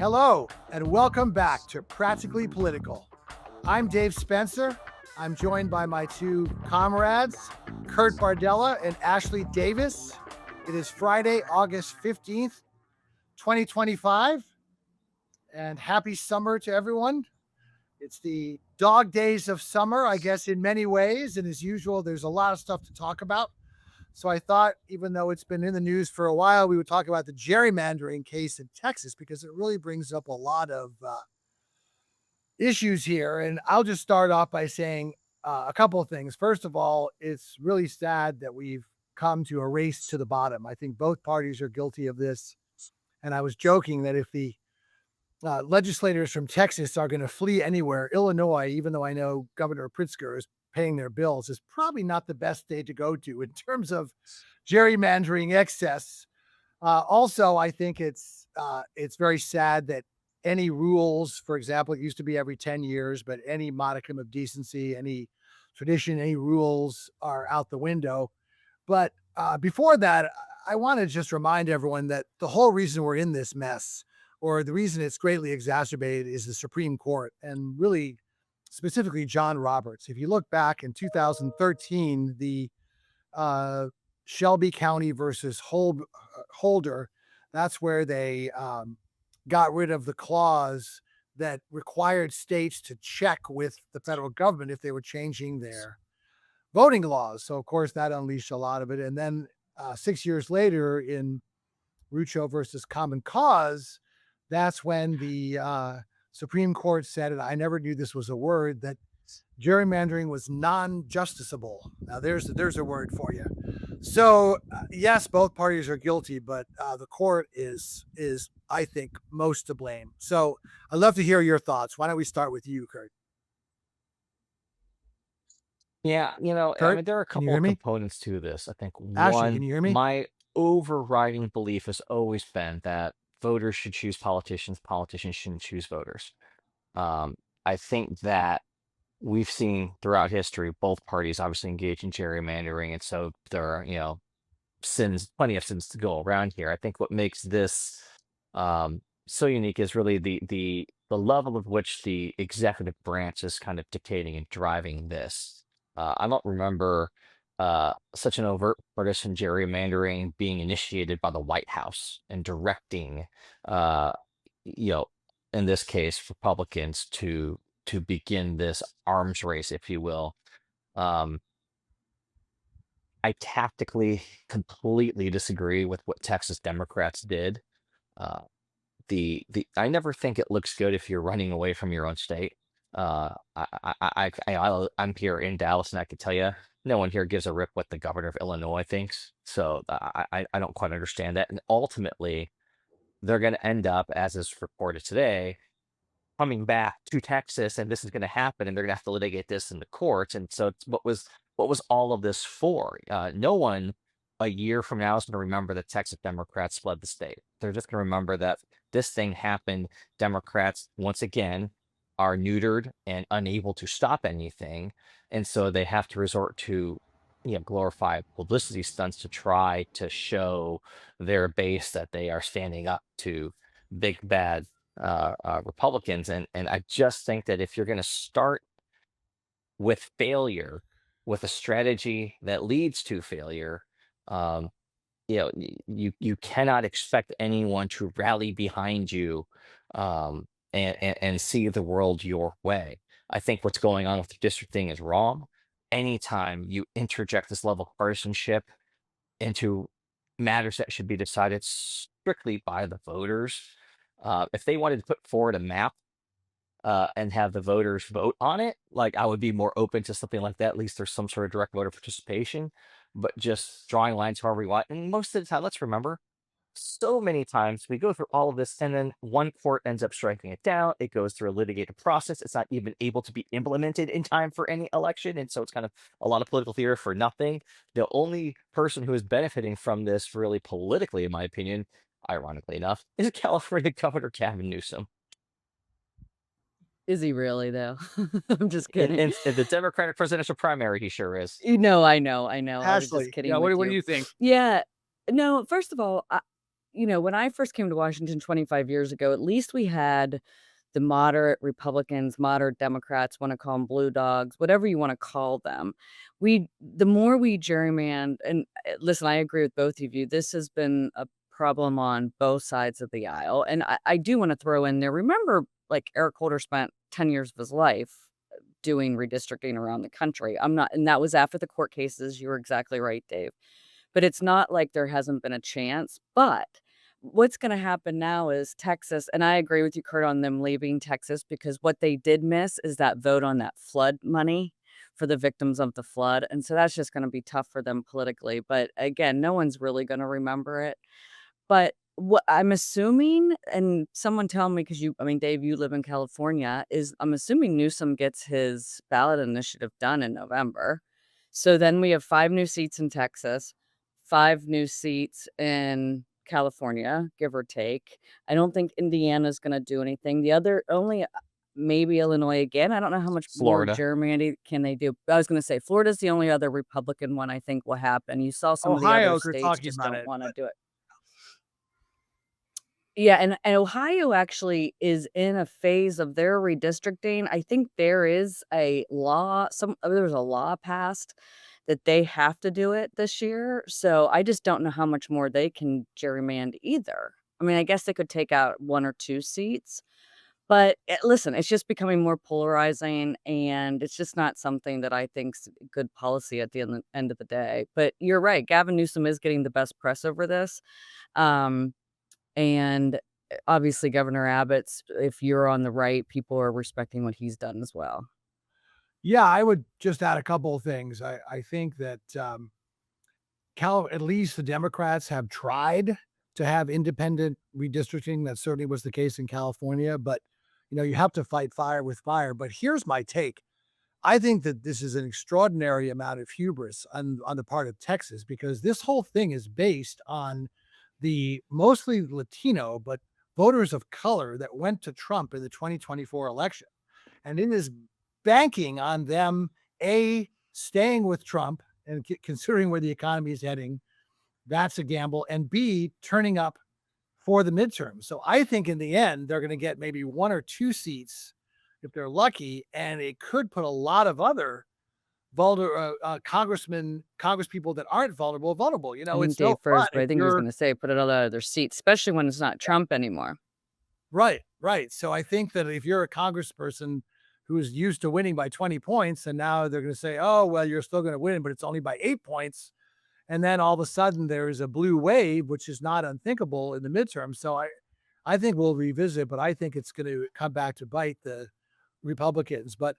Hello, and welcome back to Practically Political. I'm Dave Spencer. I'm joined by my two comrades, Kurt Bardella and Ashley Davis. It is Friday, August 15th, 2025, and happy summer to everyone. It's the dog days of summer, I guess, in many ways, and as usual, there's a lot of stuff to talk about. So I thought, even though it's been in the news for a while, we would talk about the gerrymandering case in Texas because it really brings up a lot of issues here. And I'll just start off by saying a couple of things. First of all, it's really sad that we've come to a race to the bottom. I think both parties are guilty of this. And I was joking that if the legislators from Texas are going to flee anywhere, Illinois, even though I know Governor Pritzker is paying their bills, is probably not the best state to go to in terms of gerrymandering excess. Also, I think it's very sad that any rules, for example, it used to be every 10 years, but any modicum of decency, any tradition, any rules are out the window. But before that, I want to just remind everyone that the whole reason we're in this mess, or the reason it's greatly exacerbated, is the Supreme Court, and really specifically John Roberts. If you look back in 2013, the Shelby County versus Holder, that's where they got rid of the clause that required states to check with the federal government if they were changing their voting laws. So, of course, that unleashed a lot of it. And then 6 years later in Rucho versus Common Cause, that's when the Supreme Court said, and I never knew this was a word, that gerrymandering was non-justiciable. Now, there's a word for you. So, yes, both parties are guilty, but the court is, I think, most to blame. So I'd love to hear your thoughts. Why don't we start with you, Kurt? Yeah, I Kurt, mean, there are a can you couple hear of me? components to this. I think Ashley, can one, you hear me? my overriding belief has always been that voters should choose politicians, politicians shouldn't choose voters. Um, I think that we've seen throughout history both parties obviously engage in gerrymandering, and so there are, plenty of sins to go around here. I think what makes this so unique is really the level of which the executive branch is kind of dictating and driving this. I don't remember such an overt partisan gerrymandering being initiated by the White House and directing, uh, you know, in this case, Republicans to begin this arms race, if you will. Um, I tactically completely disagree with what Texas Democrats did. Uh, the I never think it looks good if you're running away from your own state. I'm here in Dallas, and I can tell you, no one here gives a rip what the governor of Illinois thinks. So I don't quite understand that. And ultimately, they're going to end up, as is reported today, coming back to Texas, and this is going to happen, and they're going to have to litigate this in the courts. And so, what was all of this for? No one a year from now is going to remember that Texas Democrats fled the state. They're just going to remember that this thing happened. Democrats once again are neutered and unable to stop anything, and so they have to resort to glorify publicity stunts to try to show their base that they are standing up to big bad Republicans. And I just think that if you're going to start with failure, with a strategy that leads to failure, um, you cannot expect anyone to rally behind you, and see the world your way. I think what's going on with the district thing is wrong. Anytime you interject this level of partisanship into matters that should be decided strictly by the voters, if they wanted to put forward a map and have the voters vote on it, like, I would be more open to something like that. At least there's some sort of direct voter participation, but just drawing lines however we want. And most of the time, let's remember, so many times we go through all of this and then one court ends up striking it down. It goes through a litigated process. It's not even able to be implemented in time for any election. And so it's kind of a lot of political theater for nothing. The only person who is benefiting from this, really politically, in my opinion, ironically enough, is California Governor Gavin Newsom. Is he really, though? I'm just In, kidding. in the Democratic presidential primary, he sure is. I know. I was Ashley, just kidding yeah, with what do you. you think? Yeah. No, first of all, when I first came to Washington 25 years ago, at least we had the moderate Republicans, moderate Democrats, want to call them blue dogs, whatever you want to call them. The more we gerrymander, and listen, I agree with both of you. This has been a problem on both sides of the aisle. And I do want to throw in there, remember, like Eric Holder spent 10 years of his life doing redistricting around the country. And that was after the court cases. You were exactly right, Dave. But it's not like there hasn't been a chance. But what's going to happen now is Texas, and I agree with you, Kurt, on them leaving Texas, because what they did miss is that vote on that flood money for the victims of the flood. And so that's just going to be tough for them politically. But again, no one's really going to remember it. But what I'm assuming, and someone tell me, because Dave, you live in California, is I'm assuming Newsom gets his ballot initiative done in November. So then we have 5 new seats in Texas, 5 new seats in California, give or take. I don't think Indiana's going to do anything. The other only maybe Illinois again. I don't know how much more Florida. gerrymandering can they do. I was going to say Florida's the only other Republican one I think will happen. You saw some of the other Ohio, they're states talking just about don't it, want to but do it. Yeah, and Ohio actually is in a phase of their redistricting. I think there is a law, there's a law passed that they have to do it this year. So I just don't know how much more they can gerrymander either. I guess they could take out 1 or 2 seats, but listen, it's just becoming more polarizing, and it's just not something that I think's good policy at the end of the day. But you're right, Gavin Newsom is getting the best press over this. Um, and obviously Governor Abbott's, if you're on the right, people are respecting what he's done as well. yeah, I would just add a couple of things. I think that at least the Democrats have tried to have independent redistricting. That certainly was the case in California, but you have to fight fire with fire. But here's my take. I think that this is an extraordinary amount of hubris on the part of Texas, because this whole thing is based on the mostly Latino, but voters of color that went to Trump in the 2024 election. And it is banking on them, A, staying with Trump and considering where the economy is heading. That's a gamble. And B, turning up for the midterm. So I think in the end, they're going to get maybe 1 or 2 seats if they're lucky. And it could put a lot of other congresspeople that aren't vulnerable. I think It's no Dave fun first, but if I think he was you're going to say put it on other seats, especially when it's not Trump anymore. right, right. So I think that if you're a congressperson who's used to winning by 20 points, and now they're going to say, oh, well, you're still going to win, but it's only by 8 points. And then all of a sudden there's a blue wave, which is not unthinkable in the midterm. So I think we'll revisit, but I think it's going to come back to bite the Republicans. But